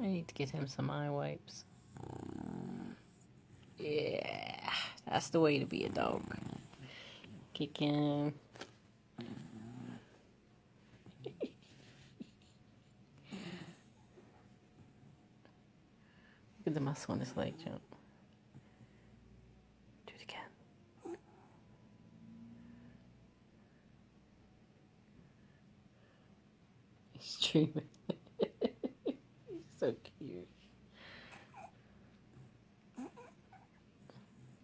I need to get him some eye wipes. Yeah, that's the way to be a dog. Kick him. Look at the muscle on his leg, jump. Do it again. He's dreaming. He's so cute.